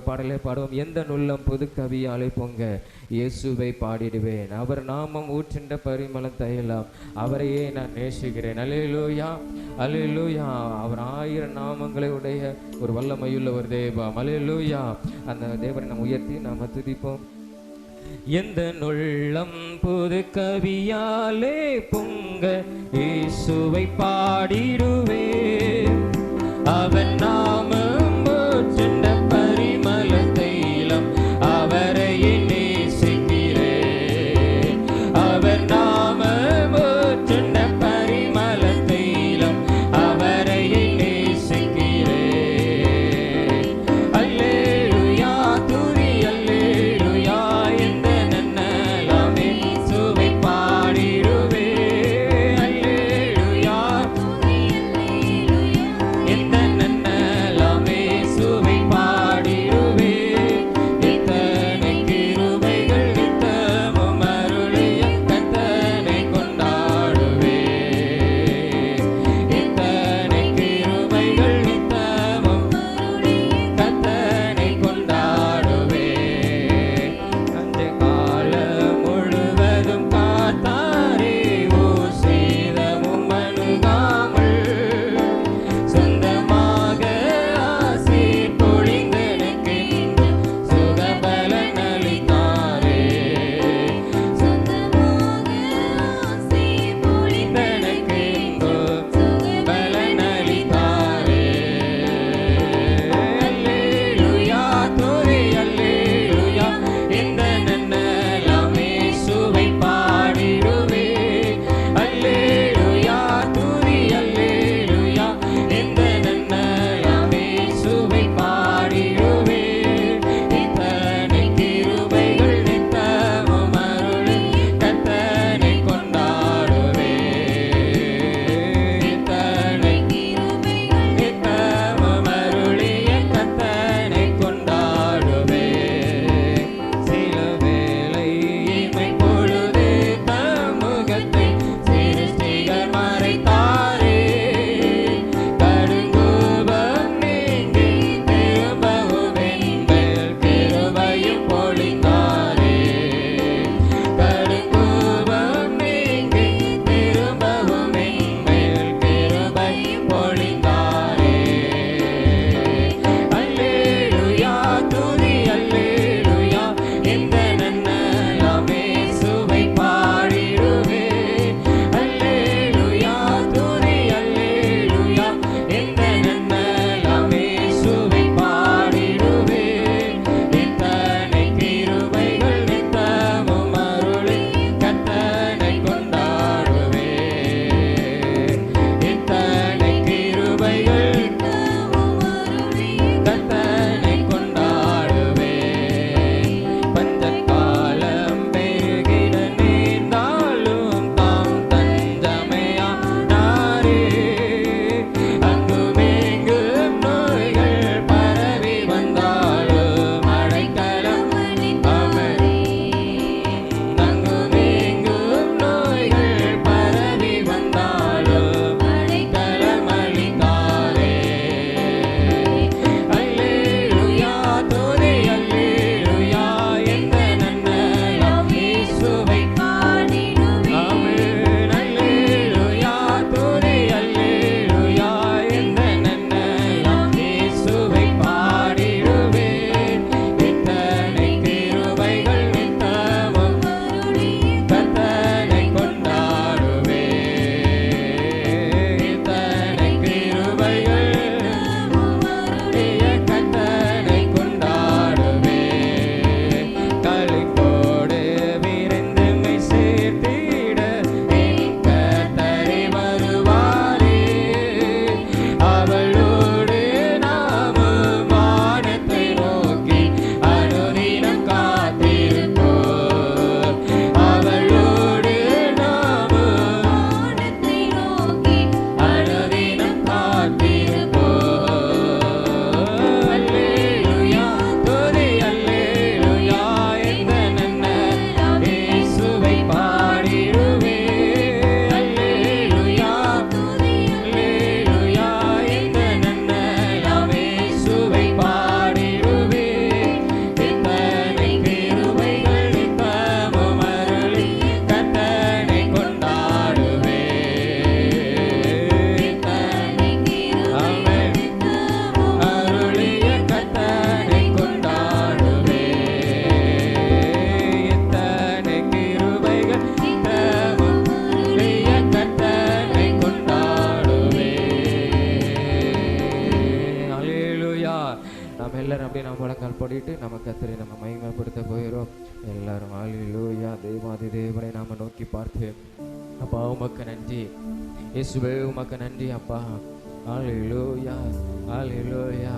பாடலை பாடுவோம். எந்த நுள்ளம் புது கவியாலை பொங்க இயேசுவை பாடிடுவேன், அவர் நாமம் ஊற்றின்ற பரிமளம் தையலாம், அவரையே நான் நேசிக்கிறேன். அல்லேலூயா அல்லேலூயா. அவர் 1000 நாமங்களை உடைய ஒரு வல்லமையுள்ள ஒரு தேவம். அல்லேலூயா. அந்த தேவனை நாம் உயர்த்தி நாம் துதிப்போம். எந்த நுள்ளம் புது கவியாலே பொங்க இயேசுவை பாடிடுவேன், அவன் நாமம் ஊற்றின்ற பரிமள தைலம், அவரையே நேசிக்கிறேன். அவர் நாமம் ஊற்றின்ற பரிமள தைலம், அவரையே நேசிக்கிறேன். அல்லேலூயா துதி அல்லேலூயா. எந்த நன்னலாமே இயேசுவை பாடிடுவேன். அல்லேலூயா எந்த நன்னலாமே முழங்கால் படிட்டு நம்ம கர்த்தரை நம்ம மகிமைப்படுத்த போகிறோம். எல்லாரும் அல்லேலூயா. தேவாதி தேவனை நாம நோக்கி பார்த்து, அப்பா உமக்கு நன்றி இயேசுவே, உமக்கு நன்றி அப்பா. அல்லேலூயா அல்லேலூயா.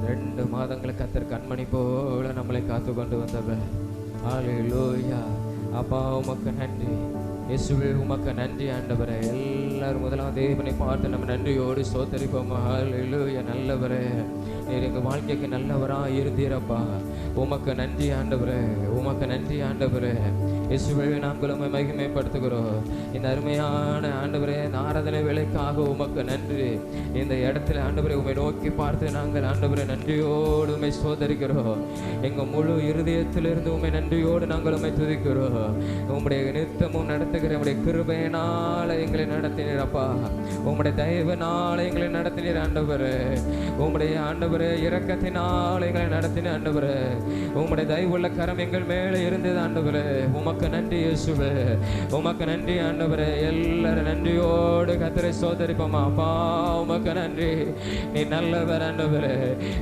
2 மாதங்களுக்கு கர்த்தர் கண்மணி போல நம்மளை காத்து கொண்டு வந்தவர். அல்லேலூயா. அப்பா உமக்கு நன்றி இயேசுவே, உமக்கு நன்றி ஆண்டவரே. எல்லாரும் முதலாம் தேவனை பார்த்து நம்ம நன்றியோடு ஸ்தோத்திரிப்போம். அல்லேலூயா. நல்லவரே, நீர் எங்கள் வாழ்க்கைக்கு நல்லவராக இருந்தீரப்பா. உமக்கு நன்றி ஆண்டவரே, உமக்கு நன்றி ஆண்டவரே. இயேசுவே, நாங்கள் உம்மை மகிமைப்படுத்துகிறோம். இந்த அருமையான ஆண்டவரே ஆராதனை வேலைக்காக உமக்கு நன்றி. இந்த இடத்துல ஆண்டவரே உம்மை நோக்கி பார்த்து நாங்கள் ஆண்டவரே நன்றியோடு உம்மை சோதரிக்கிறோம். எங்கள் முழு இருதயத்திலிருந்து உம்மை நன்றியோடு நாங்கள் உம்மை துதிக்கிறோம். உம்முடைய நித்தமும் நடத்துகிற உம்முடைய கிருபையினால எங்களை நடத்தினீரப்பா. உம்முடைய தயவினால எங்களை நடத்தினீர் ஆண்டவரே. உம்முடைய ஆண்டவரே இரக்கத்தினால் எங்களை நடத்தின ஆண்டவரே. உம்முடைய தயவுள்ள கரம் எங்கள் மேலே இருந்தது ஆண்டவரே. உமக்கு நன்றி இயேசுவே, உமக்கு நன்றி ஆண்டவரே. எல்லாரும் நன்றியோடு கர்த்தரை சோதரிப்போமா. அப்பா உமக்கு நன்றி. நீ நல்லவர் ஆண்டவரே,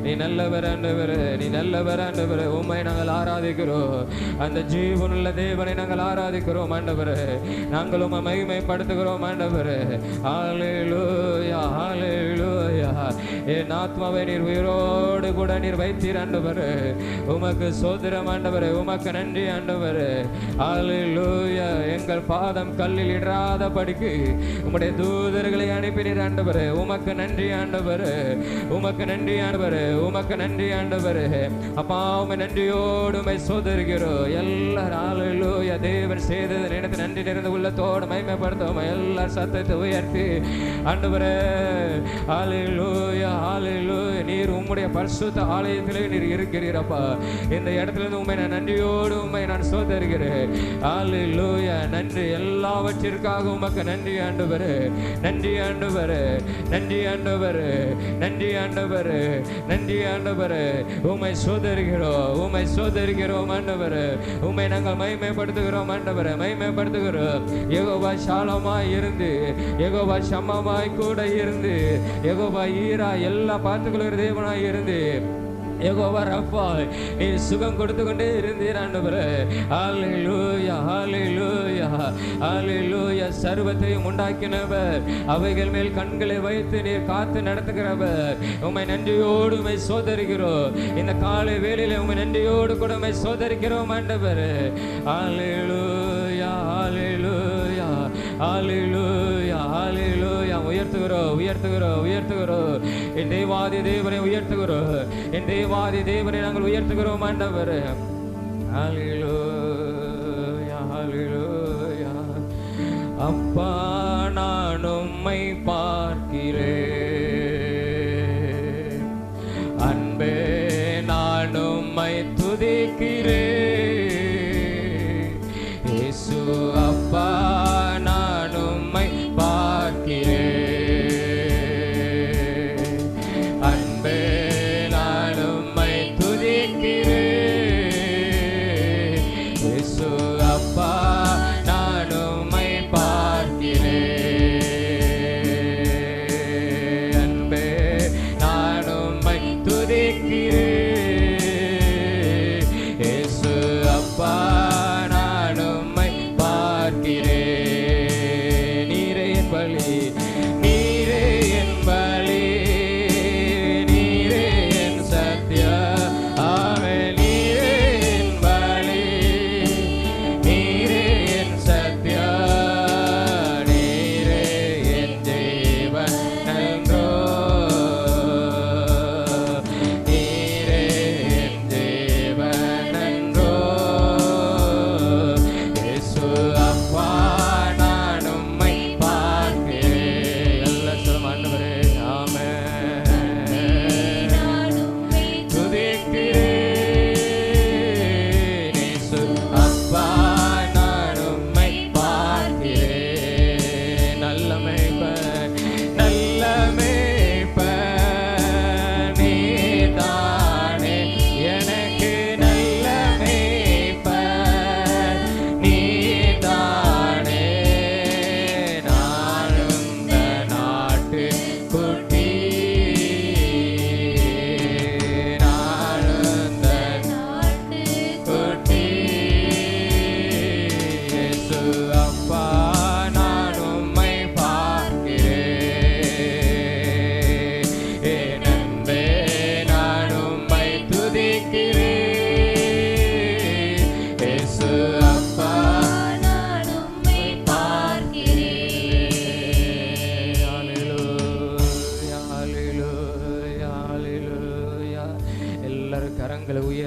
நீ நல்லவர் ஆண்டவரே, நீ நல்லவர் ஆண்டவரே. உம்மை நாங்கள் ஆராதிக்கிறோம். அந்த ஜீவனுள்ள தேவனை நாங்கள் ஆராதிக்கிறோம் ஆண்டவரே. நாங்கள் உம்மை மகிமைப்படுத்துகிறோம் ஆண்டவரே. ஹல்லேலூயா ஹல்லேலூயா. என் ஆத்மாவை நீர் உயிரோடு கூட நீர் வைத்தீர் ஆண்டவரே. உமக்கு சோதரம் ஆண்டவரே, உமக்கு நன்றி ஆண்டவரே. அல்லேலூயா. எங்கள் பாதம் கல்லில் இடாத படிக்கு உம்முடைய தூதர்களை அனுப்பினீர் ஆண்டவரே. உமக்கு நன்றி ஆண்டவரே, உமக்கு நன்றி ஆண்டவரே, உமக்கு நன்றி ஆண்டவரே. அப்பா உம்மை நன்றியோடு உம்மை சோதரிக்கிறோம். எல்லாரும் அல்லேலூயா. தேவன் செய்ததை நினைத்து நன்றி நிறைந்த உள்ளத்தோடு மகிமைப்படுத்துவோம். எல்லாரும் சத்தத்தை உயர்த்தி ஆண்டவரே அல்லேலூயா அல்லேலூயா. நீர் உம்முடைய பரிசுத்த ஆலயத்திலே நீர் இருக்கிறீரப்பா. இந்த இடத்துல இருந்து உம்மை நான் நன்றியோடு உம்மை நான் சோதரிக்கிறேன். அல்லேலூயா. நன்றி எல்லாவற்றிற்காக உமக்கு நன்றி ஆண்டவரே, நன்றி ஆண்டவரே, நன்றி ஆண்டவரே, நன்றி ஆண்டவரே, நன்றி ஆண்டவரே. உம்மை சோதரிக்கிறோம், உம்மை சோதரிக்கிறோம் ஆண்டவரே. உம்மை நாங்கள் மகிமைப்படுத்துகிறோம் ஆண்டவரே, மகிமைப்படுத்துகிறோம். யெகோவா ஷாலோமாய் இருந்து, யெகோவா ஷம்மாமாய் கூட இருந்து, யெகோவா ஈரா எல்லாம் பார்த்துக்கொள்கிற தேவனாய் இருந்து, யெகோவா ரப்பா நீ சுகம் கொடுத்து கொண்டே இருந்தீர் ஆண்டவரே. அல்லேலூயா அல்லேலூயா அல்லேலூயா. சர்வத்தையும் உண்டாக்கினவர், அவைகள் மேல் கண்களை வைத்து நீர் காத்து நடத்துகிறவர். உம்மை நன்றியோடு உம்மை சோதரிக்கிறோம். இந்த காலை வேளையில உம்மை நன்றியோடு கூட உம்மை சோதரிக்கிறோம் ஆண்டவரே. அல்லேலூயா அல்லேலூயா அல்லேலூயா அல்லேலூயா. உயர்த்துகிறோம் உயர்த்துகிறோம் உயர்த்துகிறோம். என் தேவாதி தேவனை உயர்த்துகிறோம். என் தேவாதி தேவனை நாங்கள் உயர்த்துகிறோம் ஆண்டவரே. அல்லேலூயா அல்லேலூயா. அப்பா நான் உம்மை பார்க்கிறேன், அன்பே நான் உம்மை துதிக்கிறேன். இயேசு அப்பா நான் உம்மை பார்க்கிறேன், அன்பே நான் உம்மை துதிக்கிறேன். இயேசு அப்பா நான் உம்மை பார்க்கிறேன், அன்பே நான் உம்மை துதிக்கிறேன்.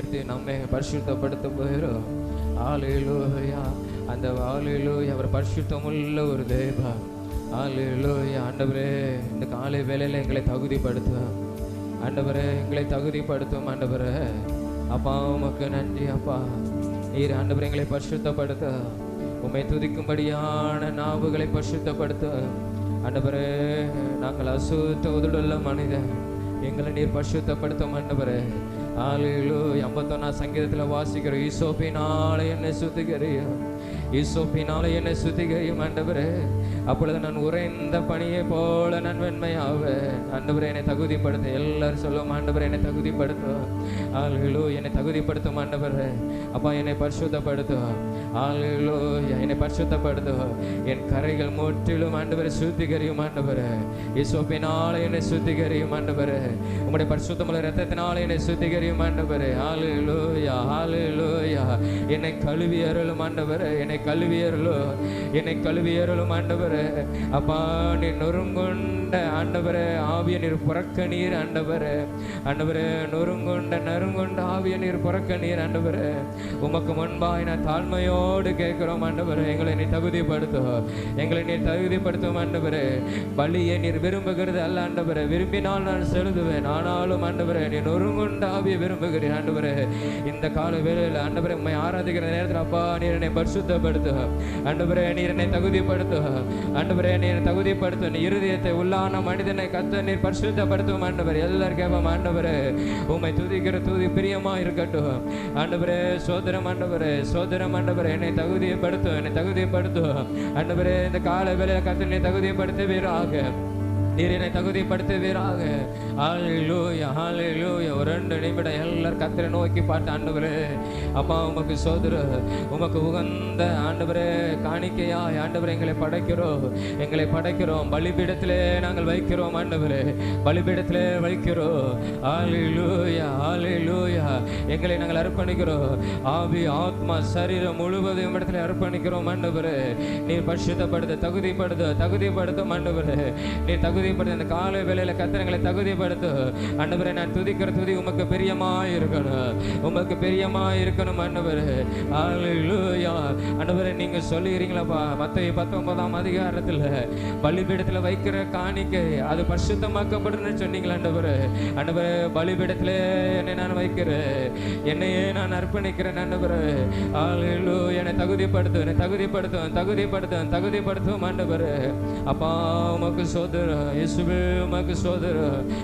உயர்த்தி நம்மை பரிசுத்தப்படுத்த போகிறோம். ஹல்லேலூயா. அந்த ஹல்லேலூயா அவர் பரிசுத்தமுள்ள ஒரு தேவா. ஹல்லேலூயா. ஆண்டவரே இந்த காலை வேளையில் எங்களை தகுதிப்படுத்தும் ஆண்டவரே, எங்களை தகுதிப்படுத்தும் ஆண்டவரே. அப்பா உமக்கு நன்றி அப்பா. நீர் ஆண்டவரே எங்களை பரிசுத்தப்படுத்த, உம்மை துதிக்கும்படியான நாவுகளை பரிசுத்தப்படுத்த ஆண்டவரே. நாங்கள் அசுத்த உதடுள்ள மனிதன், எங்களை நீர் பரிசுத்தப்படுத்தும் ஆண்டவரே. ஹல்லேலூயா. 51 சங்கீதத்தில் வாசிக்கிறோம், ஈசோப்பினாலே என்னை சுத்திகரியும், ஈசோப்பினாலே என்னை சுத்திகரியும் ஆண்டவரே. அப்பொழுது நான் உறைந்த பணியை போல நான் வெண்மையாவேன். ஆண்டவரே என்னை தகுதிப்படுத்த, எல்லாரும் சொல்லுவோம் ஆண்டவரே என்னை தகுதிப்படுத்தும். ஹல்லேலூயா. என்னை தகுதிப்படுத்தும் ஆண்டவரே. அப்பா என்னை பரிசுத்தப்படுத்தும். ஹல்லேலூயா. என்னை பரிசுத்தப்படுத்தும். என் கரைகள் முற்றிலும் ஆண்டவரை சுத்திகரியும் ஆண்டவரே. ஈசோப்பினாலே என்னை சுத்திகரியும் ஆண்டவரே. உம்முடைய பரிசுத்தமுள்ள இரத்தத்தினாலே என்னை சுத்திகரியும் ஆண்டவரே. ஹல்லேலூயா. ஹல்லேலூயா. என்னை கழுவி அருளும் ஆண்டவரே. என்னை கழுவி அருளும், என்னை கழுவி அருளும் ஆண்டவரே. அப்பா நீ நொறுங்குண்ட ஆண்டவரே ஆவிய நீர் புறக்க நீர் ஆண்டவரே. ஆண்டவரே நொறுங்குண்ட ஆவிய நீர் புறக்க நீர் ஆண்டவரே. உமக்கு முன்பாய் நான் தாழ்மையோடு கேட்கிறோம் ஆண்டவரே. எங்களை நீ தகுதிப்படுத்தும், எங்களை நீ தகுதிப்படுத்தும் ஆண்டவரே. பலியை நீர் விரும்புகிறது அல்ல ஆண்டவரே, விரும்பினால் நான் செலுத்துவேன். ஆனாலும் ஆண்டவரே நீ நொறுங்குண்ட ஆவியை விரும்புகிறேன் ஆண்டவரே. இந்த கால வேளையில் ஆண்டவரே உம்மை ஆராதிக்கிற நேரத்தில் அப்பா நீர் என்னை பரிசுத்தப்படுத்தும் ஆண்டவரே. நீர் என்னை தகுதிப்படுத்தும் ஆண்டவரே. நீர் தகுதிப்படுத்தும். நீ இருதயத்தை உள்ளான மனிதனை கத்த நீர் பரிசுத்தப்படுத்தும் ஆண்டவரே. எல்லாரும் கேட்போம் ஆண்டவரே. உம்மை துதிக்கிற துதி பிரியமா இருக்கட்டும் ஆண்டவரே. சோதரம் ஆண்டவரே, சோதரம் ஆண்டவரே. என்னை தகுதிப்படுத்தும், என்னை தகுதிப்படுத்தும் ஆண்டவரே. இந்த கால வேளையில கத்த நீ தகுதிப்படுத்துவீராக, நீர் என்னை தகுதிப்படுத்துவீராக. ஹல்லேலூயா. ஹல்லேலூயா. ஒரு 2 நிமிடம் எல்லாரும் கர்த்தரை நோக்கி பார்த்து ஆண்டவரே அப்பா உமக்கு சோதர, உமக்கு உகந்த ஆண்டவரே காணிக்கையாய் ஆண்டவரே எங்களை படைக்கிறோம், எங்களை படைக்கிறோம். பலிபீடத்திலே நாங்கள் வைக்கிறோம் ஆண்டவரே, பலிபீடத்திலே வைக்கிறோம். ஹல்லேலூயா. ஹல்லேலூயா. எங்களை நாங்கள் அர்ப்பணிக்கிறோம். ஆவி ஆத்மா சரீரம் முழுவதும் இடத்துல அர்ப்பணிக்கிறோம் ஆண்டவரே. நீர் பரிசுத்தப்படுத்த, தகுதிப்படுத்தும் ஆண்டவரே. நீர் தகுதிப்படுத்த இந்த காலை வேளையில கர்த்தரை தகுதிப்படுத்து ஆண்டவரே. நான் துதிக்கிற துதி உமக்கு பிரியமாய் இருக்கணும், உமக்கு பிரியமாய் இருக்கணும் ஆண்டவரே. ஹல்லேலூயா. ஆண்டவரே நீங்க சொல்லுகிறீங்களாப்பா மத்தேயு 19ஆம் அதிகாரத்தில் பலிபீடத்தில் வைக்கிற காணிக்கை அது பரிசுத்தமாக்கப்படும்னு சொன்னீங்களா ஆண்டவரே. ஆண்டவரே பலிபீடத்திலே என்னை நான் வைக்கிறேன், என்னையே நான் அர்ப்பணிக்கிறேன் ஆண்டவரே. ஹல்லேலூயா. என்னை தகுதிப்படுத்தும், என்னை தகுதிப்படுத்தும் ஆண்டவரே. அப்பா உமக்கு சோதர, இயேசுவே உமக்கு சோதர,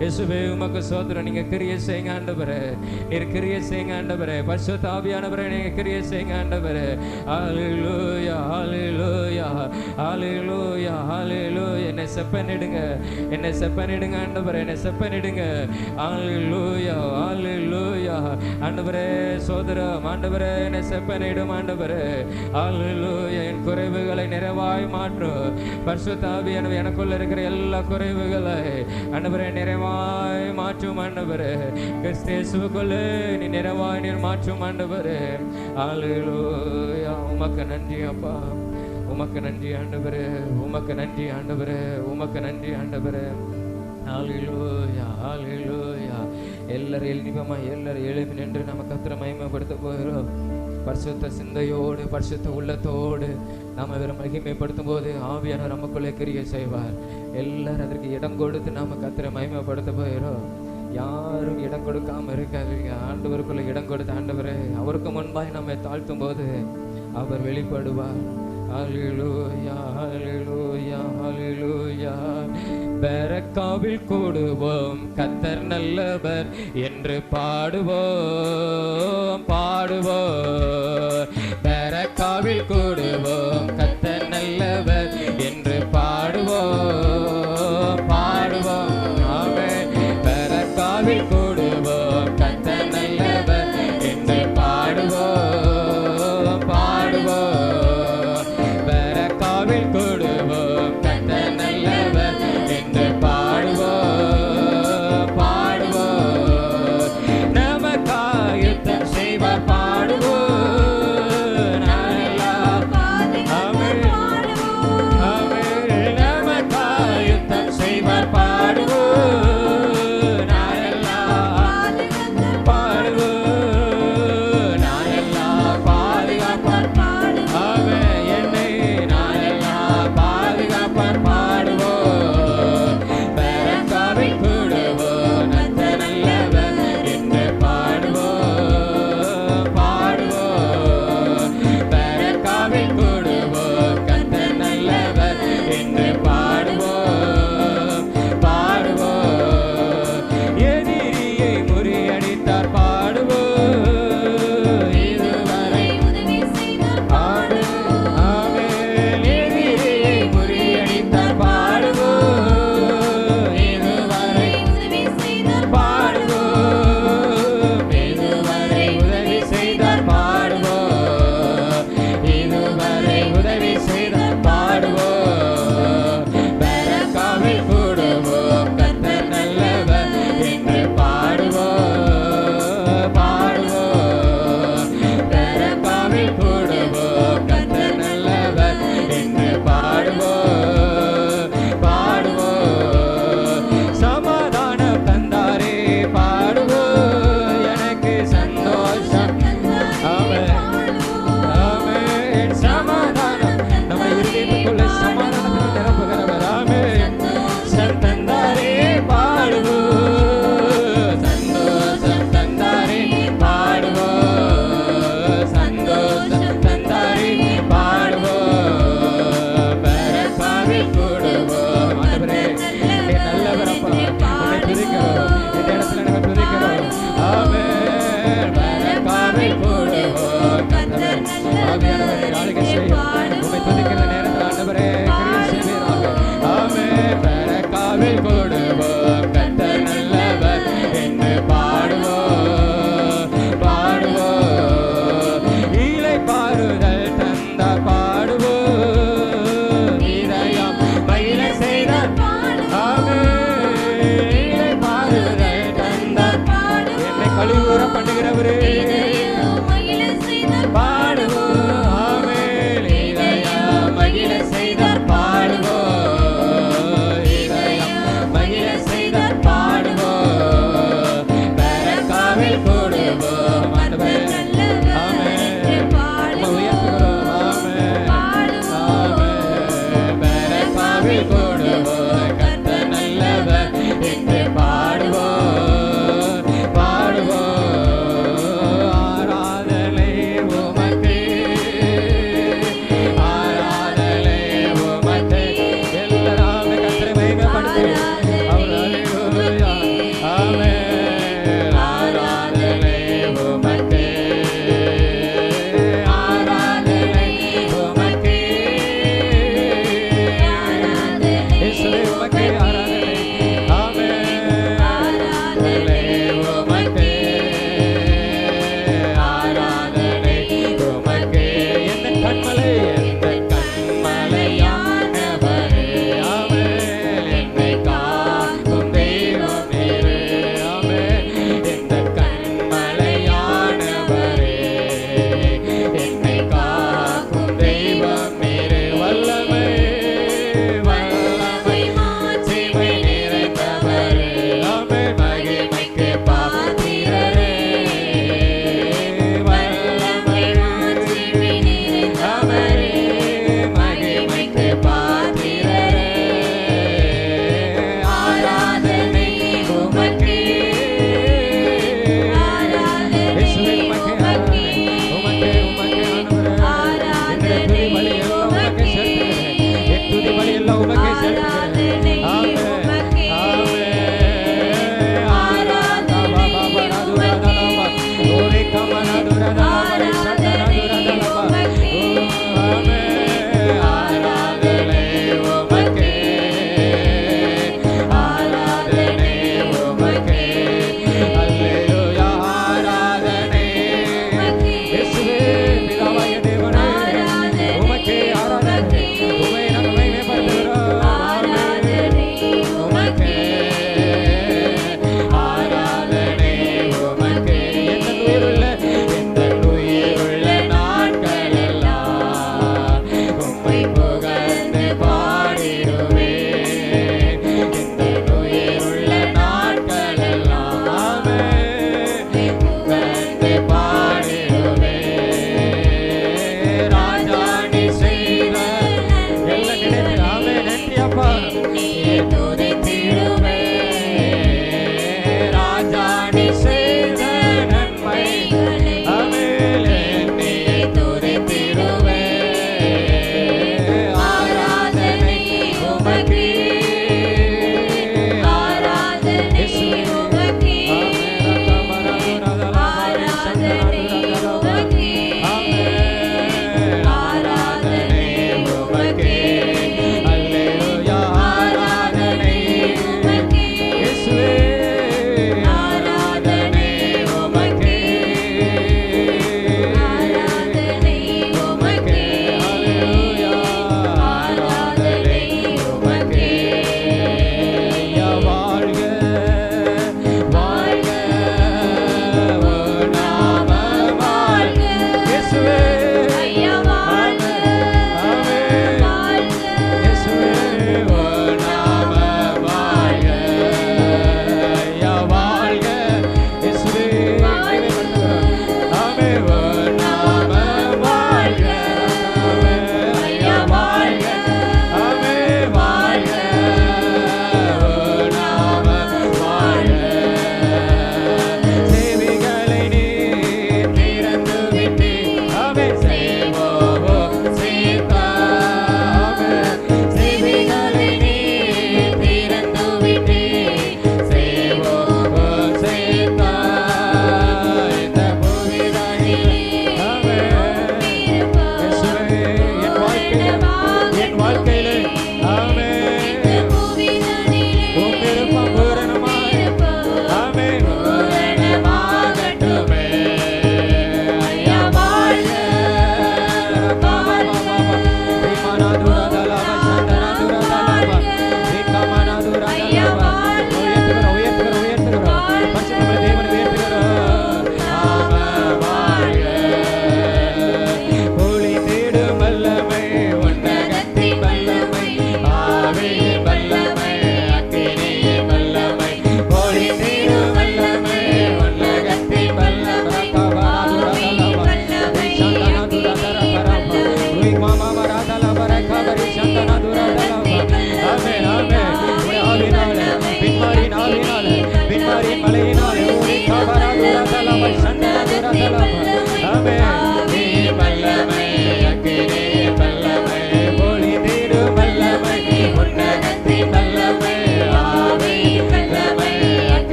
இயேசுவே உமக்கு சோதர. நீங்க கிரியை செய்யுங்க ஆண்டவரே, நீர் கிரியை செய்யுங்க ஆண்டவரே. பரிசுத்த ஆவியானவரே நீங்க கிரியை செய்யுங்க ஆண்டவரே. ஹல்லேலூயா. ஹல்லேலூயா. ஹல்லேலூயா. ஹல்லேலூயா. என்னை செப்பனிடுங்க, என்னை செப்பனிடுங்க ஆண்டவரே, என்னை செப்பனிடுங்க. ஹல்லேலூயா. ஹல்லேலூயா. ஆண்டவரே சோதரம் ஆண்டவரே என்னை செப்பனிடும் ஆண்டவரே. ஹல்லேலூயா. என் குறைவுகளை நிறைவாய் மாற்றும் பரிசுத்த ஆவியானவர். எனக்குள்ள இருக்கிற எல்லா குறைவுகளை ஆண்டவரே நிறைவாய் மாற்றும் ஆண்டவரே. கிறிஸ்து இயேசுவுக்குள்ளே நீ நிறைவாய் நீர் மாற்றும் ஆண்டவரே. ஹல்லேலூயா. உமக்கு நன்றி அப்பா, உமக்கு நன்றி ஆண்டவரே, உமக்கு நன்றி ஆண்டவரே, உமக்கு நன்றி ஆண்டவரே. ஹல்லேலூயா. ஹல்லேலூயா. எல்லாரும் எழுந்திப்போமா, எல்லாரும் எழுப்பி நின்று நம்ம கர்த்தரை மகிமைப்படுத்த போகிறோம். பரிசுத்த சிந்தையோடு பரிசுத்த உள்ளத்தோடு நாம் இவரை மகிமைப்படுத்தும் போது ஆவியானவர் நமக்குள்ளே கிரியை செய்வார். எல்லாரும் அதற்கு இடம் கொடுத்து நாம் கர்த்தரை மகிமைப்படுத்த போகிறோம். யாரும் இடம் கொடுக்காம இருக்காதீங்க. ஆண்டவருக்குள்ள இடம் கொடுத்து ஆண்டவரே அவருக்கு முன்பாய் நம்மை தாழ்த்தும் போது அவர் வெளிப்படுவார். ஹல்லேலூயா. ஹல்லேலூயா. ஹல்லேலூயா. பெரக்காவில் கூடுவோம் கர்த்தர் நல்லவர் என்று பாடுவோம், பாடுவோம். பெரக்காவில் கூடுவோம் கர்த்தர் நல்லவர் என்று பாடுவோம், பாடுவோம். ஆமென். பெரக்காவில் கூடுவோம் கர்த்தர் நல்லவர் என்று பாடுவோம், பாடுவோம். பெரக்காவில் கூடுவோம் கர்த்தர் நல்லவர் என்று பாடுவோம், பாடுவோம். நமக்காக யுத்தம் செய்வார் பாடுவோம்.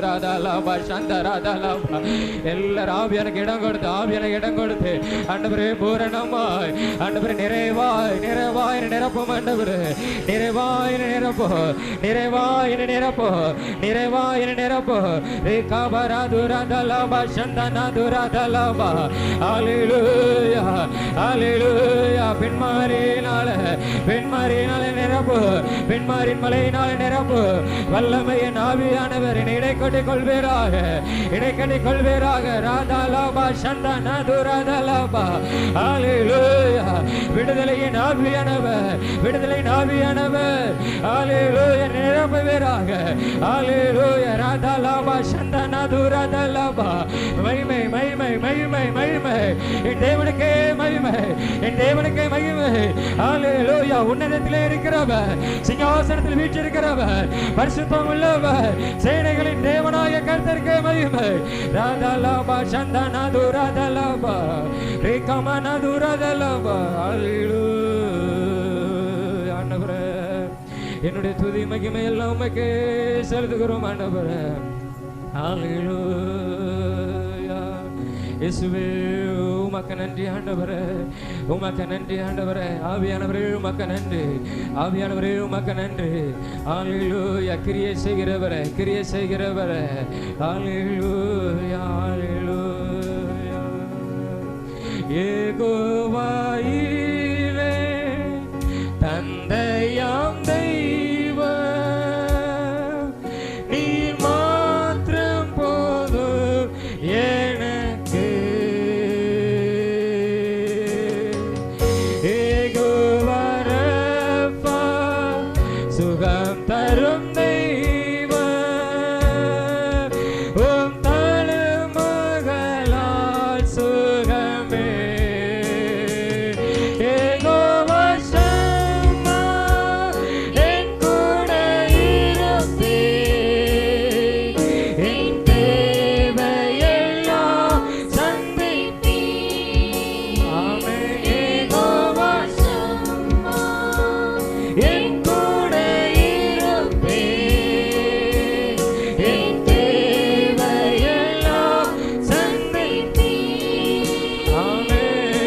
துராதலபா சந்தராதலபா. எல்லாரும் ஆவியானுக்கு இடம் கொடுத்து, ஆவியானுக்கு இடம் கொடுத்து ஆண்டவரே பூரணமாய், ஆண்டவரே நிறைவாய் நிறைவாய் நிரப்பும், ஆண்டவரே நிறைவாய் நிரப்போ, நிறைவாய் நிரப்போ, நிறைவாய் நிரப்போ. ரேகாபரா துராதலபா சந்தனா துராதலபா. ஹல்லேலூயா ஹல்லேலூயா. பெண்மாரினால நிரப்பு, பெண்மாரின் மலையினால நிரப்பு. வல்லமையின் ஆவியானவர் இடை கட்டிக் கொள்வீராக, இடை கட்டிக் கொள்வீராக. ராதாலாபா சந்தனா துராதலபா. ஹல்லேலூயா. விடுதலையின் ஆவியானவர், விடுதலையின் ஆவியானவர் ஹல்லேலூயா நிரப்புவீராக. ஹல்லேலூயா. ராதாலாபா சந்தனா துராதலபா. மகிமை மகிமை மகிமை மகிமை என் தேவனுக்கே மகிமை, என் தேவனுக்கே மகிமை. ஹல்லேலூயா. உன்னதத்திலே இருக்கிறவர், சிங்காசனத்தில் வீற்றிருக்கிறவர், பரிசுத்தம் உள்ளவர், சேனைகளின் தேவனாய கர்த்தருக்கே மகிமை. ராதலபா சந்தனா துராதலபா. ரேகமனா துராதலபா. ஹல்லேலூயா. ஆண்டவரே என்னுடைய துதி மகிமை எல்லாம் உமக்கே செலுத்துகிறோம் ஆண்டவரே. ஹல்லேலூயா. இயேசுவே உமக்கு நன்றி ஆண்டவரே, உமக்கு நன்றி ஆண்டவரே. ஆவியானவரே உமக்கு நன்றி, ஆவியானவரே உமக்கு நன்றி. ஹல்லேலூயா. கிரியை செய்கிறவரே, கிரியை செய்கிறவரே. ஹல்லேலூயா ஹல்லேலூயா. யெகோவாயிரே தந்தையாம் தெய்வம், நீர் மாத்திரம் போதும் எனக்கு. யெகோவா சுகம் தரும் தெய்வம், உம் தழும்புகளால் சுகமே. யெகோவா ஷம்மா என் கூட இருப்பீர், என் தேவையெல்லாம் சந்திப்பீர். ஆமென். யெகோவா ஷம்மா என் கூட இருப்பீர், என் தேவையெல்லாம் சந்திப்பீர். ஆமென்.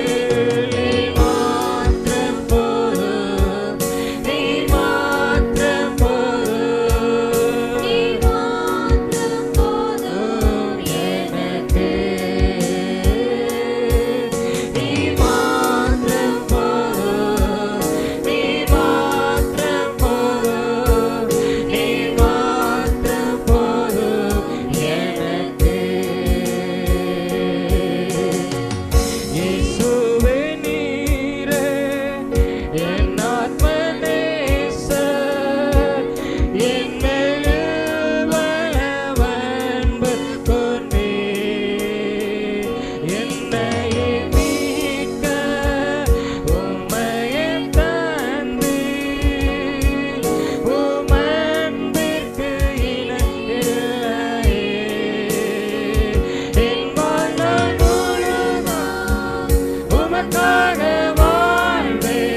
நீர் மாத்திரம் போதும், நீர் மாத்திரம் போதும், நீர் மாத்திரம் போதும் எனக்கு. நீர் மாத்திரம் போதும், நீர் மாத்திரம் போதும், நீர் மாத்திரம் போதும் எனக்கு. இயேசுவே நீரே என் ஆத்ம நேசர், என் மேல் அன்பு கொண்டீர். என்னையே மீட்க உம்மையே தந்தீர், உம் அன்பிற்கு இணை இல்லையே. என் வாழ்நாள் முழுவதும் உமக்காக வாழ்வேன்.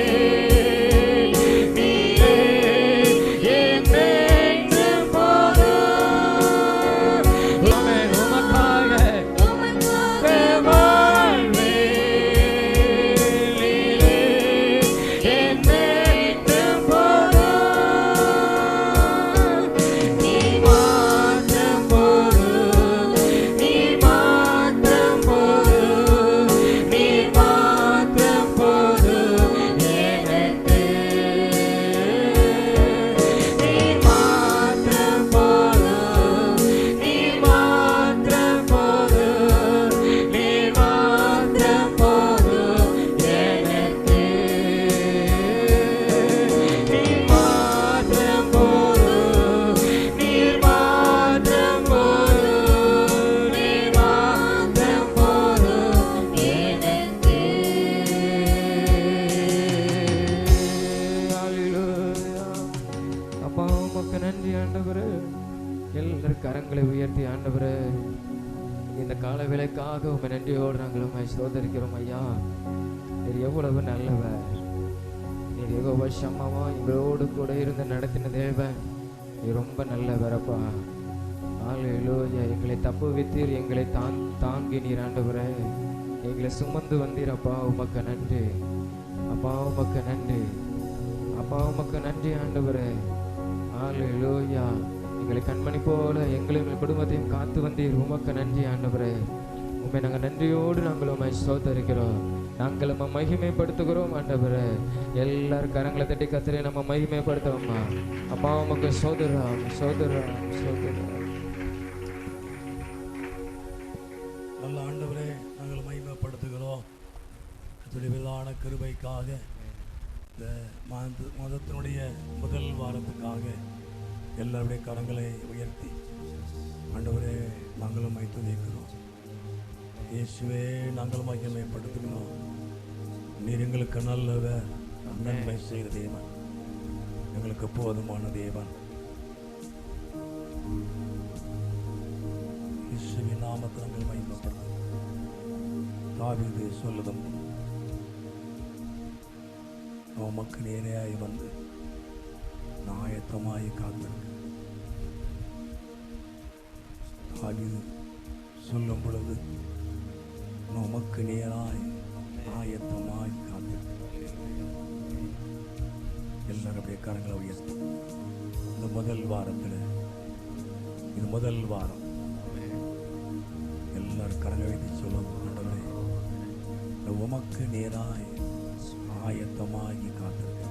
நீரே என்றென்றும் போதும். ஆமென். உமக்காக வாழ்வேன். நீரே என்றென்றும் போதும். நீர் மாத்திரம் போதும், நீர் மாத்திரம் போதும், நீர் மாத்திரம் போதும் எனக்கு. நீர் மாத்திரம் போதும், நீர் மாத்திரம் போதும், நீர் மாத்திரம் போதும் எனக்கு. நீர் மாத்திரம் போதும், நீர் மாத்திரம் போதும், நீர் மாத்திரம் போதும் எனக்கு. ஹல்லேலூயா. அப்பா உமக்கு நன்றி ஆண்டவரே. எல்லாரும் கரங்களை உயர்த்தி ஆண்டவரே இந்த கால வேளைக்காக உமை நன்றியோடு நாங்கள் உம்மை ஸ்தோத்தரிக்கிறோம் ஐயா. நீர் எவ்வளவு நல்லவர். நீர் யெகோவா ஷம்மாவா எங்களோடு கூட இருந்து நடத்தின தேவன், நீ ரொம்ப நல்லவரப்பா. ஹல்லேலூயா. எங்களை தப்புவித்தீர், எங்களை தாங்கி நீர் ஆண்டவரே. எங்களை சுமந்து வந்தீர் அப்பா, உமக்கு நன்றி அப்பா, உமக்கு நன்றி அப்பா, உமக்கு நன்றி ஆண்டவரே. ஹல்லேலூயா. எங்களை கண்மணி போல எங்களையும் குடும்பத்தையும் காத்து வந்தீர், உமக்கு நன்றி ஆண்டவரே. உண்மை நாங்கள் நன்றியோடு நாங்கள் உண்மை ஸ்தோத்தரிக்கிறோம், நாங்கள் நம்ம மகிமைப்படுத்துகிறோம் ஆண்டவரே. எல்லாரும் கரங்களை தட்டி கத்திரை நம்ம மகிமைப்படுத்துவோம்மா. அப்பா உமக்கு சோதரம் சோதரம் சோதரம். நல்ல ஆண்டவரே, நாங்கள் மகிமைப்படுத்துகிறோம் துணிவிலான கிருபைக்காக, இந்த மாதத்தினுடைய முதல் வாரத்துக்காக எல்லாருடைய கரங்களை உயர்த்தி ஆண்டவரே நாங்களும் துதிக்கிறோம். இயேசுவே நாங்கள் மகிமைப்படுத்துகிறோம். நீர் எங்களுக்கு நல்லவர், நன்மை செய்த தேவன், எங்களுக்கு போதுமான தேவன். இயேசுவின் நாமத்தை நாங்கள் மகிமைப்படுத்துகிறோம். தாவீது சொல்லுதும் உமக்கு நேரையாய் வந்து ஆயத்தமாய் காத்திருக்க. தாவீது சொல்லும் பொழுது உமக்கு நேராய் ஆயத்தமாய் காத்திருக்க. எல்லாருடைய கரங்களை உயர்த்தி இந்த முதல் வாரத்தில், இது முதல் வாரம், எல்லாரும் கரங்களை வைத்து சொல்லும் ஆண்டவரே உமக்கு நேராய் ஆயத்தமாகி காத்திருக்க.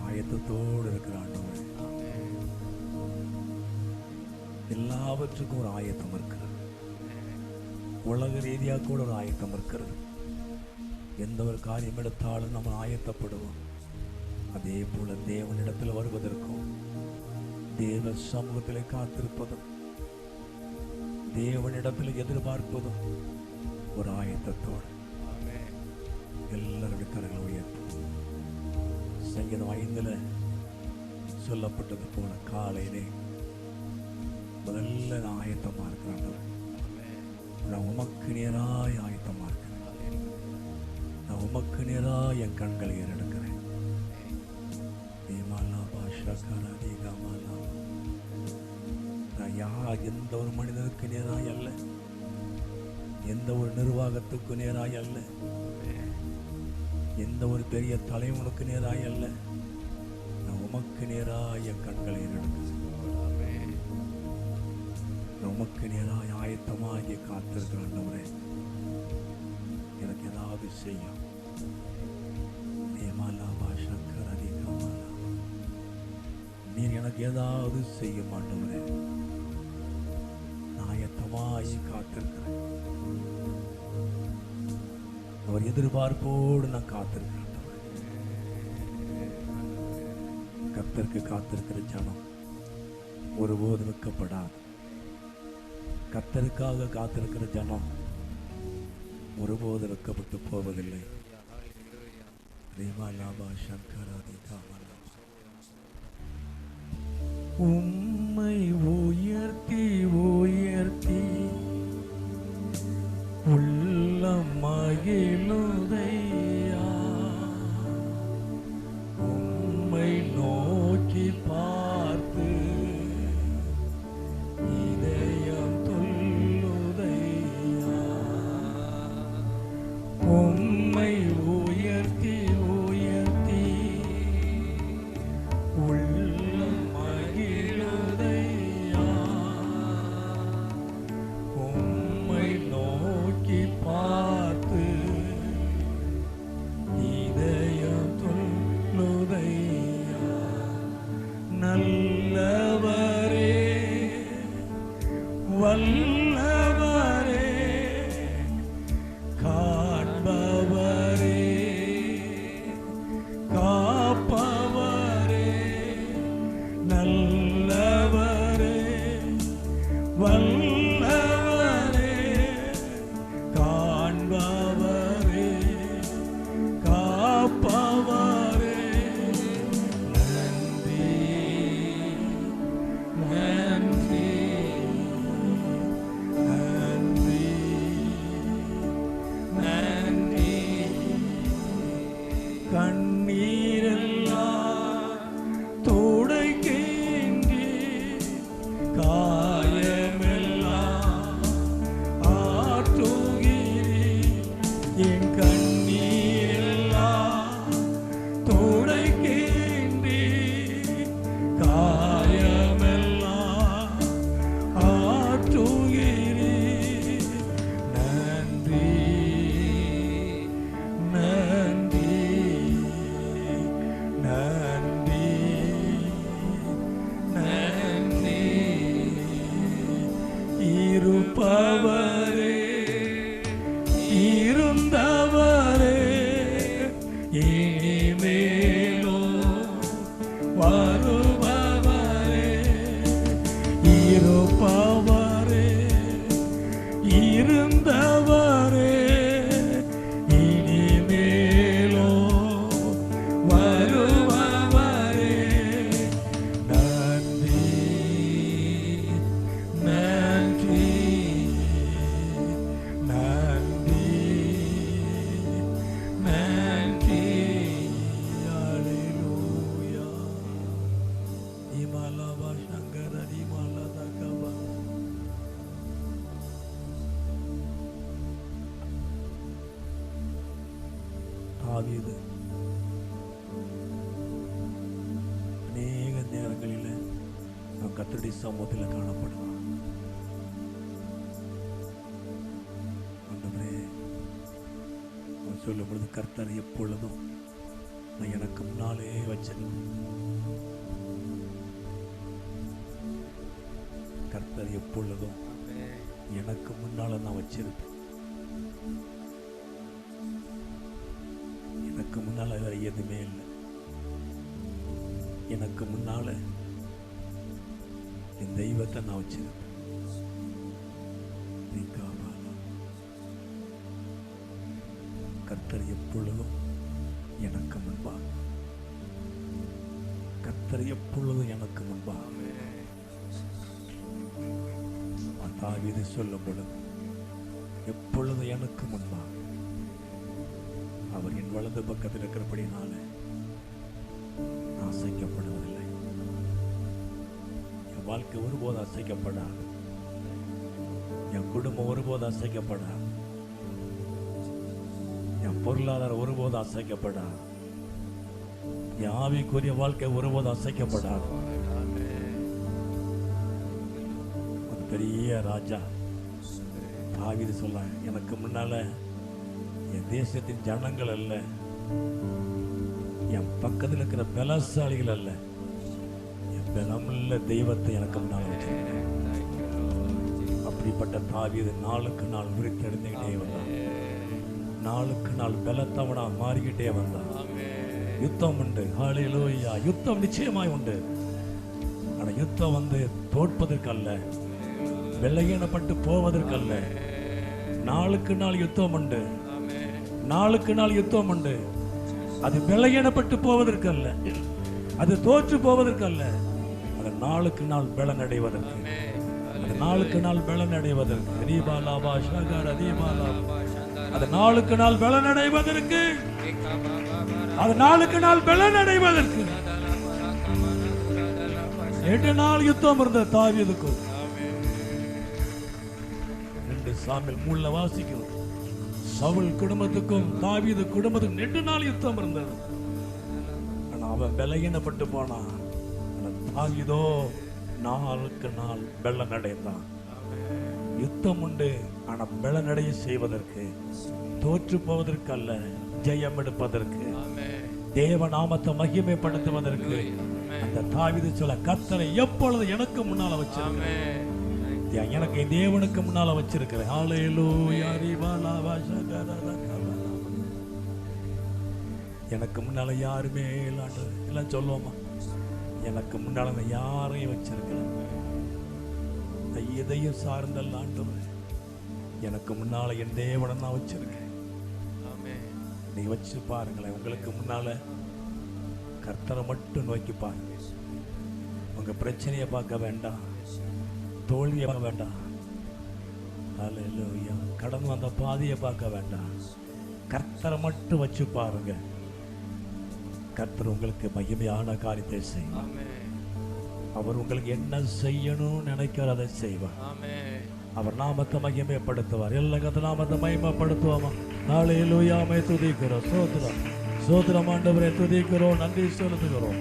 ஆயத்தத்தோடு இருக்கிற ஆண்டவரே, எல்லாவற்றுக்கும் ஒரு ஆயத்தம் இருக்கிறது. உலக ரீதியாக கூட ஒரு ஆயத்தம் இருக்கிறது. எந்த ஒரு காரியம் எடுத்தாலும் நம்ம ஆயத்தப்படுவோம். அதே போல தேவனிடத்தில் வருவதற்கும், தேவ சமூகத்தில் காத்திருப்பதும், தேவனிடத்தில் எதிர்பார்ப்பதும் ஒரு ஆயத்தத்தோடு எல்லாருடைய கரங்களை உயர்த்தும். சங்கீதம் 5 சொல்லப்பட்டது போல காலையிலே முதல்ல நான் ஆயத்தமா இருக்கிறேன். நான் உமக்கு நேராய் ஆயத்தமா இருக்கிறேன். நான் உமக்கு நேராய் என் கண்களை ஏறெடுக்கிறேன். நான் எந்த ஒரு மனிதனுக்கு நேராய் அல்ல, எந்த ஒரு நிர்வாகத்துக்கு நேராய் அல்ல, எந்த ஒரு பெரிய தலைவனுக்கு நேராய் அல்ல, நான் உமக்கு நேராய் என் கண்களை ஏறெடுக்கிறேன். உமக்கு நேராய் ஆயத்தமாகி காத்திருக்கிறேன். எனக்கு ஏதாவது செய்யும். நீர் எனக்கு ஏதாவது செய்ய மாட்டவரே, ஆயத்தமாகி காத்திருக்கிறேன். அவர் எதிர்பார்ப்போடு நான் காத்திருக்கிறேன். கர்த்தருக்கு காத்திருக்கிற ஜனம் ஒருபோது வெட்கப்படாது. கர்த்தருக்காக காத்திருக்கிற ஜனம் ஒருபோது வெட்கப்பட்டு போவதில்லை. உம்மை உயர்த்தி உயர்த்தி உள்ளம் மகிழுதையா, உம்மை நோக்கி பார்த்து இதயம் துள்ளுதையா. உம்மை உயர்த்தி உயர்த்தி உள்ளம் மகிழுதையா, உம்மை நோக்கி பார்த்து இதயம் துள்ளுதையா. நல்லவரே வல்லவரே காண்பவரே இருந்தவரே இனிமேலோ வருபவரே இருப்பவரே இருந்தவரே இனிமேலோ வருபவரே நன்றி நன்றி நன்றி நன்றி அல்லேலூயா இமலவ சங்கரரி மலதகவ தாவீது அநேக நேரங்களில் அவன் கர்த்தருடைய சமூகத்தில் காணப்படுவான். ஆண்டவரே, அவன் சொல்லும் பொழுது கர்த்தர் எப்பொழுதும் நான் எனக்கு முன்னாலே வச்சிருக்கேன். கர்த்தர் எப்பொழுதும் எனக்கு முன்னால நான் வச்சிருப்பேன். எனக்கு முன்னால வேற எதுவுமே இல்லை. எனக்கு முன்னால என் தெய்வத்தை நான் வச்சிருப்பேன். கர்த்தர் எப்பொழுதும் எனக்கு முன்பாக, கர்த்தர் எப்பொழுதும் எனக்கு முன்பாக. தாவீது சொல்லும் பொழுது எப்பொழுதும் எனக்கு முன்பாக அவர் என் வலது பக்கத்தில் இருக்கிறபடினால அசைக்கப்படுவதில்லை. என் வாழ்க்கை ஒருபோது அசைக்கப்படாது. என் குடும்பம் ஒருபோது அசைக்கப்படாது. என் பொருளாதாரம் ஒருபோது அசைக்கப்படாது. என் ஆவிக்குரிய வாழ்க்கை ஒருபோது அசைக்கப்படாது. ஒரு பெரிய ராஜா தாவீது சொல்ல, எனக்கு முன்னால என் தேசத்தின் ஜனங்கள் அல்ல, என் பக்கத்தில் இருக்கிற பலசாலிகள் அல்ல, என் பலமுள்ள தெய்வத்தை எனக்கு முன்னால் வச்சிருக்கேன். அப்படிப்பட்ட தாவீது நாளுக்கு நாள் விரித்தெடுத்துக்கிட்டே வந்தான். நாளுக்கு நாள் பலத்தவனா மாறிக்கிட்டே வந்தான். யுத்தம் உண்டு, ஹல்லேலூயா, யுத்தம் நிச்சயமாய் உண்டு. ஆனா யுத்தம் வந்து தோற்பதற்கல்ல, வெள்ளையனப்பட்டு போவதற்கல்ல. நாளுக்கு நாள் யுத்தம் உண்டு, நாளுக்கு நாள் யுத்தம் உண்டு. அது வெள்ளையனப்பட்டு போவதற்கு அல்ல, அது தோற்று போவதற்கு அல்ல. அது நாளுக்கு நாள் பலன் அடைவதற்கு, அது நாளுக்கு நாள் பலன் அடைவதற்கு. ரீபாலாபா ஷகர ரீபாலா, அது நாளுக்கு நாள் பலன் அடைவதற்கு, அது நாளுக்கு நாள் பலன் அடைவதற்கு. 8 நாள் யுத்தம் இருந்த தாவீதுக்கு. 2 சாமுவேல் 3 வாசிக்கிறோம். சவுல் குடும்பத்துக்கும் தாவீது குடும்பத்துக்கும் 8 நாள் யுத்தம் இருந்தது. ஆனா அவன் பலகீனப்பட்டு போனான். தாவீதோ நாளுக்கு நாள் பலன் அடைந்தான். யுத்தம் உண்டு, ஆனா பலனடைய செய்வதற்கு, தோற்று போவதற்கு அல்ல, ஜெயம் எடுப்பதற்கு, தேவ நாமத்தை மகிமைப்படுத்துவதற்கு. அந்த தாவீது சொல்ல, கர்த்தரை எப்பொழுது எனக்கு முன்னால வச்சிருக்கிறேன், எனக்கு தேவனுக்கு முன்னால வச்சிருக்கிறேன். ஹல்லேலூயா. எனக்கு முன்னால யாருமே இல்லாண்டு எல்லாம் சொல்லுவோமா, எனக்கு முன்னால நான் யாரையும் வச்சிருக்கிறேன். எதையும் சார்ந்தல்ல ஆண்டவரே, எனக்கு முன்னால என் தேவனை நான் வச்சிருக்கேன். நீ வச்சு பாருங்களேன். உங்களுக்கு முன்னால கர்த்தரை மட்டும் நோக்கி பாருங்க. உங்க பிரச்சனையை பார்க்க வேண்டாம், தோல்வியை பார்க்க வேண்டாம், ஹல்லேலூயா, கடந்து வந்த பாதையை பார்க்க வேண்டாம். கர்த்தரை மட்டும் வச்சு பாருங்க. கர்த்தர் உங்களுக்கு மகிமையான காரியத்தை செய்வார். அவர் உங்களுக்கு என்ன செய்யணும்னு நினைக்கிறார், அதை செய்வார். அவர் நாமத்தை மகிமைப்படுத்துவார். எல்லா கத்த நாமத்தை மகிமைப்படுத்துவாமா. ஹல்லேலூயா. துதிக்கிறோம், சோத்திரம், சோத்திரம் ஆண்டவரே, துதிக்கிறோம், நன்றி செலுத்துகிறோம்.